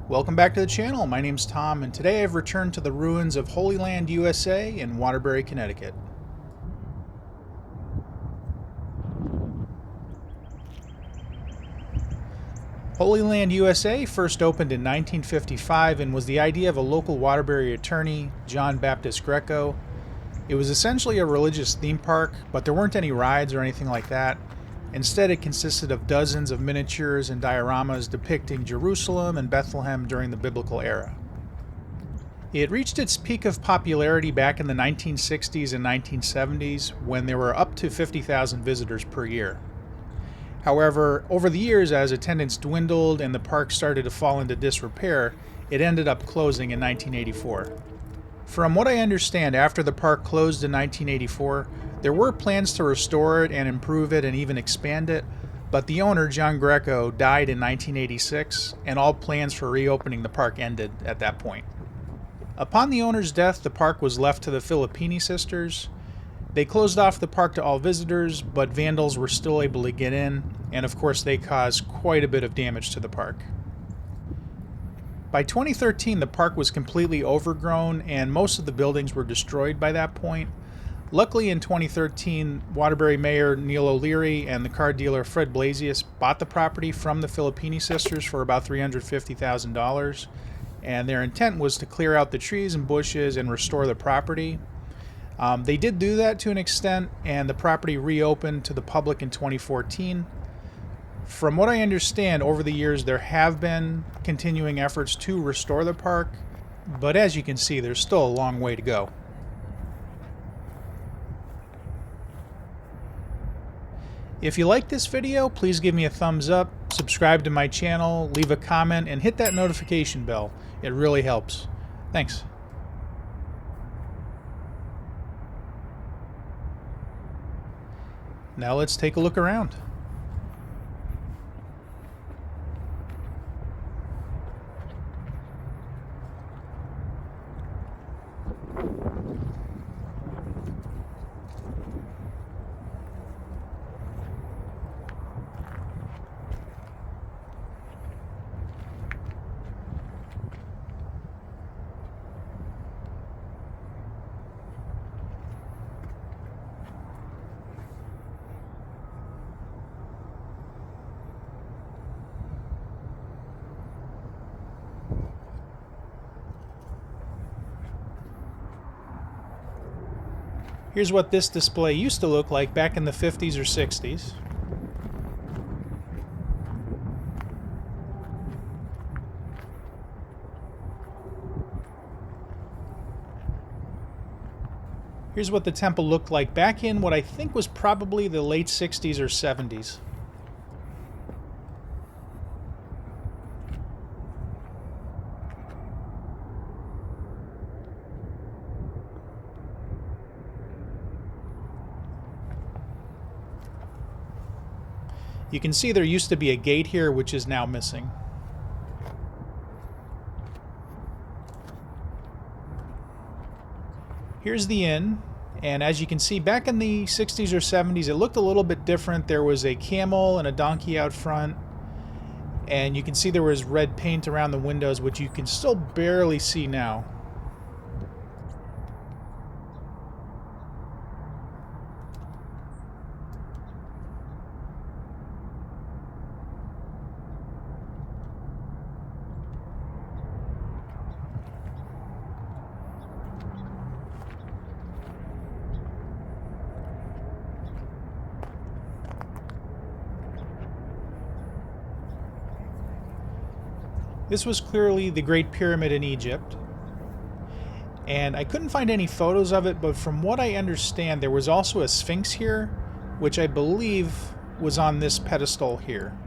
Welcome back to the channel. My name's Tom, and today I've returned to the ruins of Holy Land, USA in Waterbury, Connecticut. Holy Land, USA first opened in 1955 and was the idea of a local Waterbury attorney, John Baptist Greco. It was essentially a religious theme park, but there weren't any rides or anything like that. Instead, it consisted of dozens of miniatures and dioramas depicting Jerusalem and Bethlehem during the biblical era. It reached its peak of popularity back in the 1960s and 1970s when there were up to 50,000 visitors per year. However, over the years, as attendance dwindled and the park started to fall into disrepair, it ended up closing in 1984. From what I understand, after the park closed in 1984, there were plans to restore it and improve it and even expand it, but the owner, John Greco, died in 1986, and all plans for reopening the park ended at that point. Upon the owner's death, the park was left to the Filippini sisters. They closed off the park to all visitors, but vandals were still able to get in, and of course they caused quite a bit of damage to the park. By 2013, the park was completely overgrown and most of the buildings were destroyed by that point. Luckily, in 2013, Waterbury Mayor Neil O'Leary and the car dealer Fred Blasius bought the property from the Filippini sisters for about $350,000, and their intent was to clear out the trees and bushes and restore the property. They did do that to an extent, and the property reopened to the public in 2014. From what I understand, over the years there have been continuing efforts to restore the park, but as you can see, there's still a long way to go. If you like this video, please give me a thumbs up, subscribe to my channel, leave a comment, and hit that notification bell. It really helps. Thanks. Now let's take a look around. Here's what this display used to look like back in the 50s or 60s. Here's what the temple looked like back in what I think was probably the late 60s or 70s. You can see there used to be a gate here, which is now missing. Here's the inn, and as you can see, back in the 60s or 70s, it looked a little bit different. There was a camel and a donkey out front, and you can see there was red paint around the windows, which you can still barely see now. This was clearly the Great Pyramid in Egypt, and I couldn't find any photos of it, but from what I understand, there was also a Sphinx here, which I believe was on this pedestal here.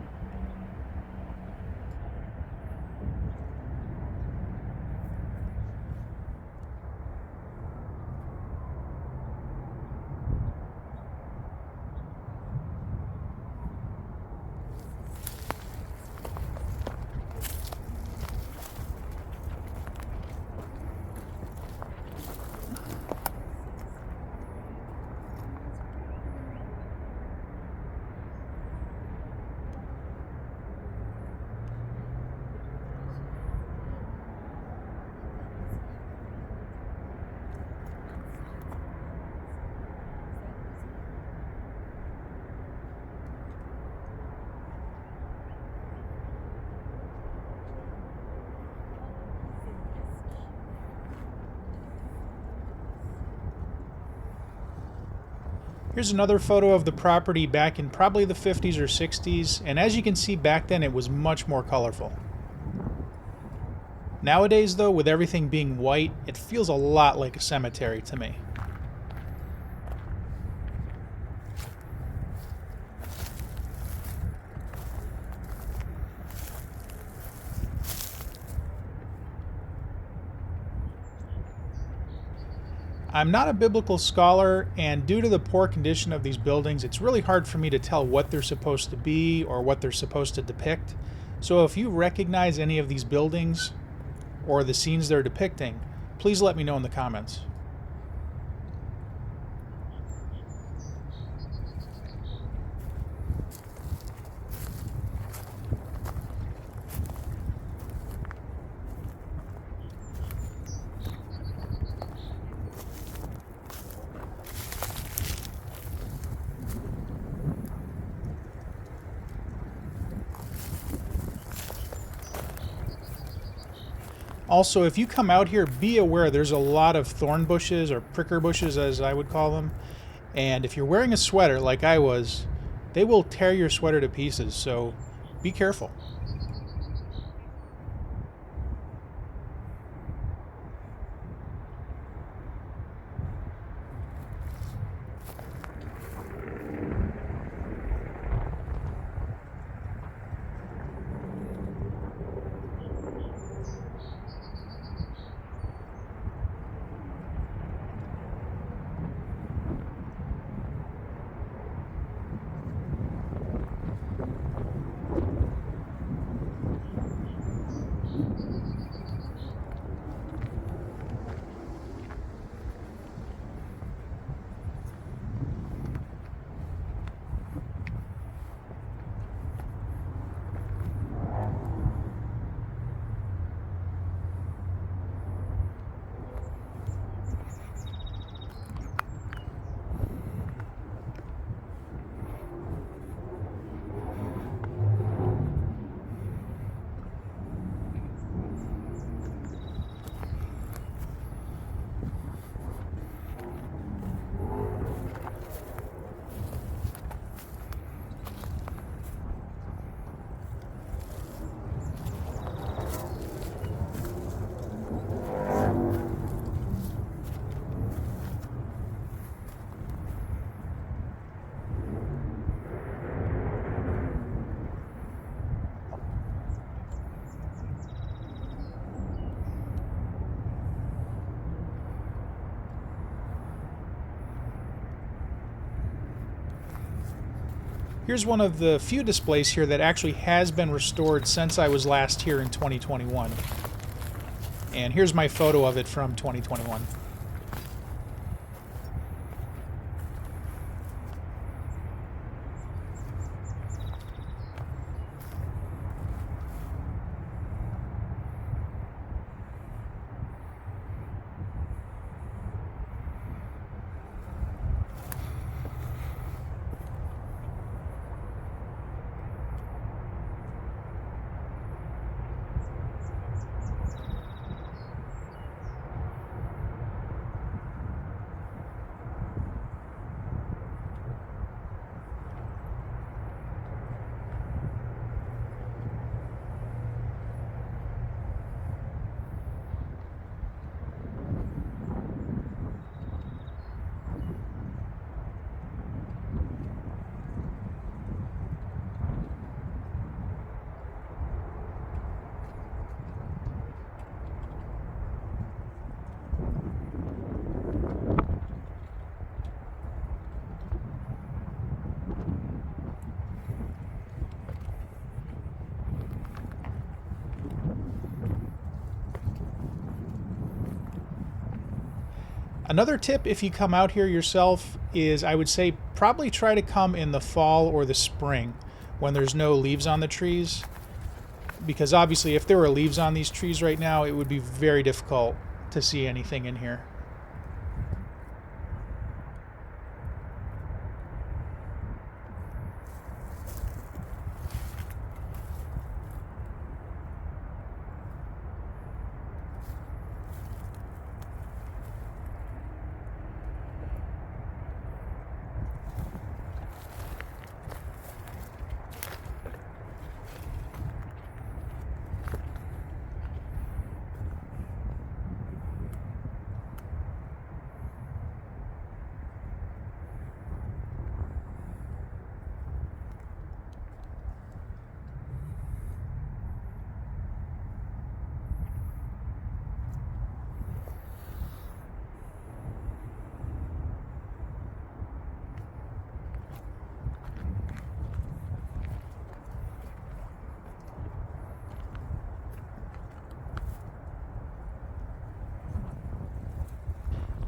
Here's another photo of the property back in probably the 50s or 60s, and as you can see back then it was much more colorful. Nowadays though, with everything being white, it feels a lot like a cemetery to me. I'm not a biblical scholar, and due to the poor condition of these buildings, it's really hard for me to tell what they're supposed to be or what they're supposed to depict. So if you recognize any of these buildings or the scenes they're depicting, please let me know in the comments. Also, if you come out here, be aware there's a lot of thorn bushes, or pricker bushes as I would call them. And if you're wearing a sweater like I was, they will tear your sweater to pieces, so be careful. Here's one of the few displays here that actually has been restored since I was last here in 2021. And here's my photo of it from 2021. Another tip if you come out here yourself is, I would say, probably try to come in the fall or the spring when there's no leaves on the trees, because obviously if there were leaves on these trees right now, it would be very difficult to see anything in here.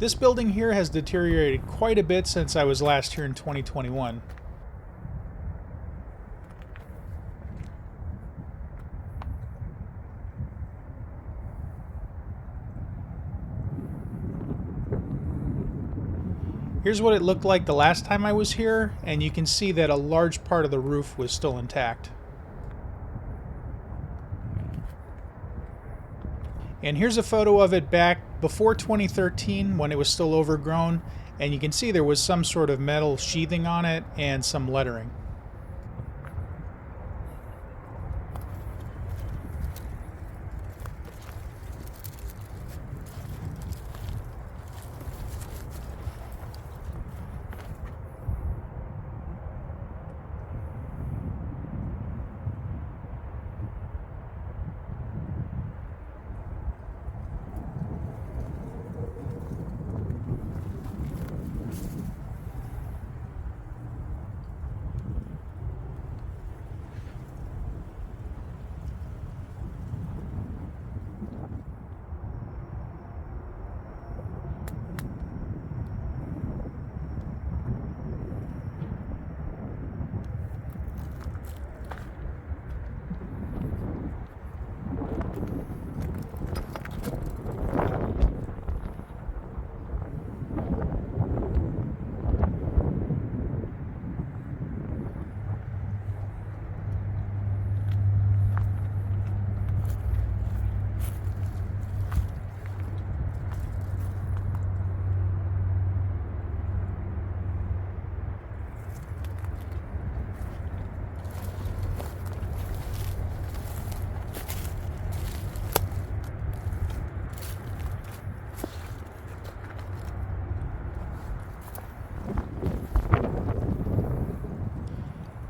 This building here has deteriorated quite a bit since I was last here in 2021. Here's what it looked like the last time I was here, and you can see that a large part of the roof was still intact. And here's a photo of it back before 2013 when it was still overgrown, and you can see there was some sort of metal sheathing on it and some lettering.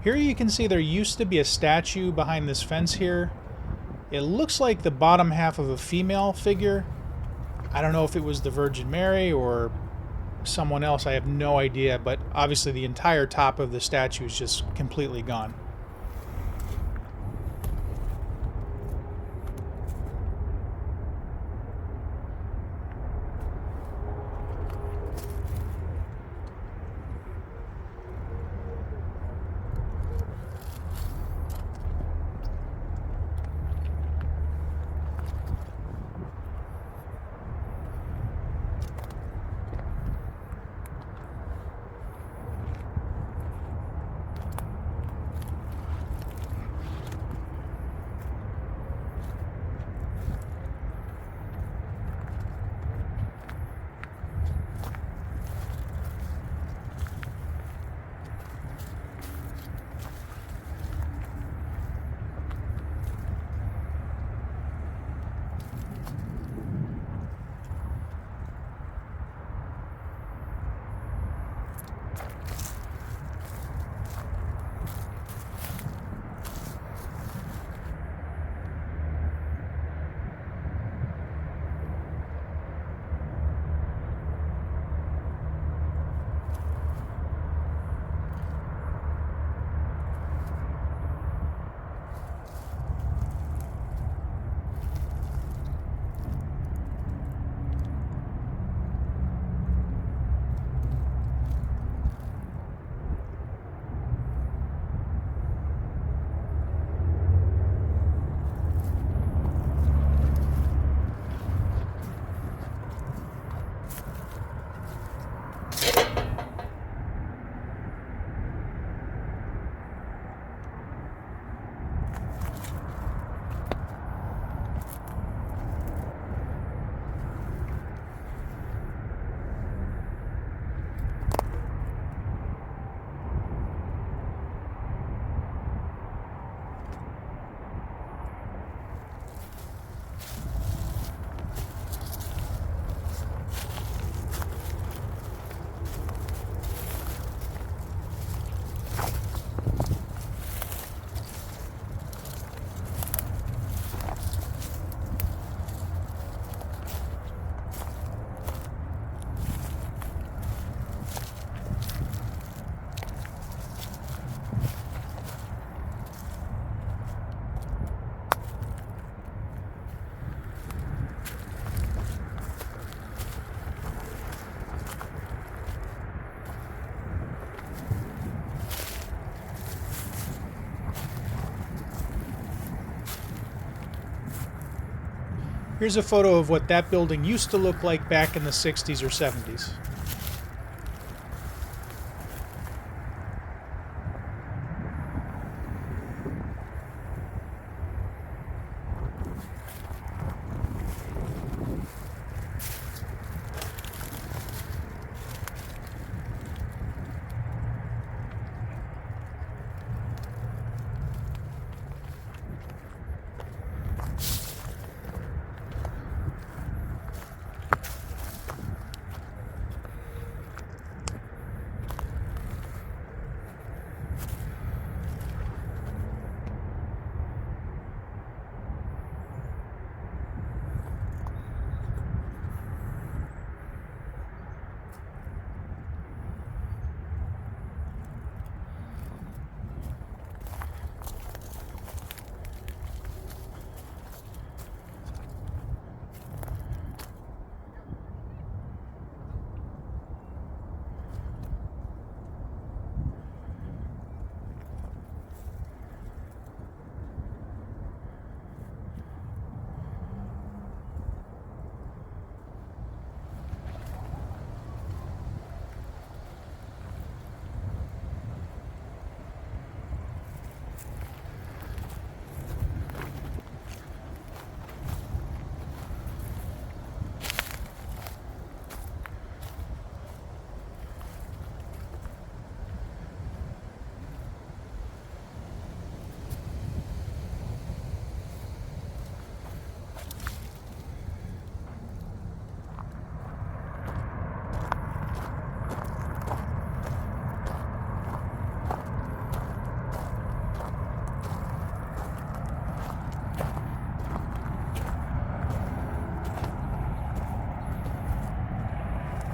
Here you can see there used to be a statue behind this fence here. It looks like the bottom half of a female figure. I don't know if it was the Virgin Mary or someone else, I have no idea, but obviously the entire top of the statue is just completely gone. Here's a photo of what that building used to look like back in the 60s or 70s.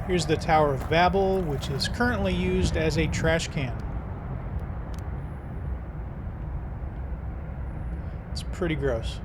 Here's the Tower of Babel, which is currently used as a trash can. It's pretty gross.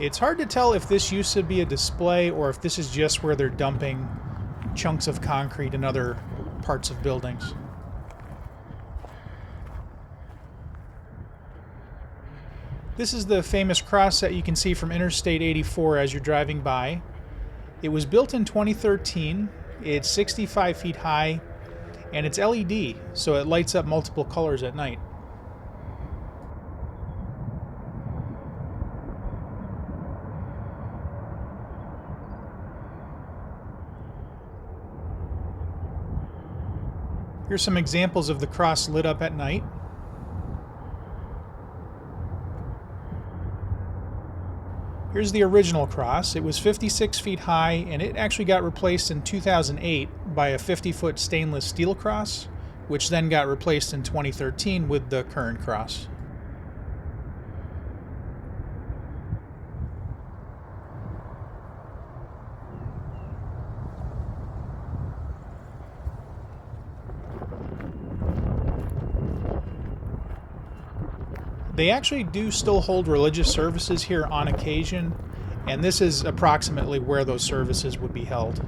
It's hard to tell if this used to be a display or if this is just where they're dumping chunks of concrete and other parts of buildings. This is the famous cross that you can see from Interstate 84 as you're driving by. It was built in 2013. It's 65 feet high, and it's LED, so it lights up multiple colors at night. Here's some examples of the cross lit up at night. Here's the original cross. It was 56 feet high, and it actually got replaced in 2008 by a 50-foot stainless steel cross, which then got replaced in 2013 with the current cross. They actually do still hold religious services here on occasion, and this is approximately where those services would be held.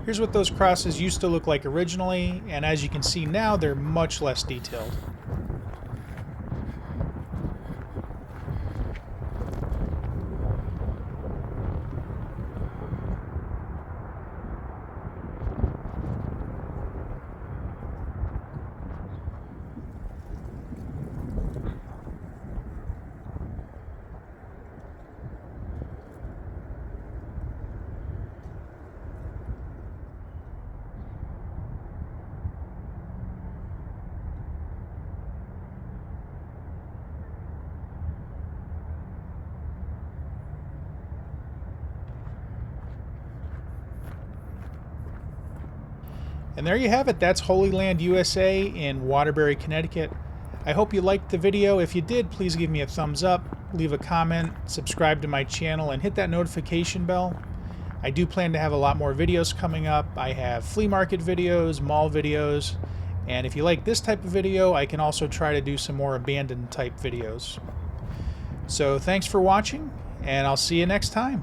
Here's what those crosses used to look like originally, and as you can see now, they're much less detailed. And there you have it. That's Holy Land USA in Waterbury, Connecticut. I hope you liked the video. If you did, please give me a thumbs up, leave a comment, subscribe to my channel, and hit that notification bell. I do plan to have a lot more videos coming up. I have flea market videos, mall videos, and if you like this type of video, I can also try to do some more abandoned type videos. So thanks for watching, and I'll see you next time.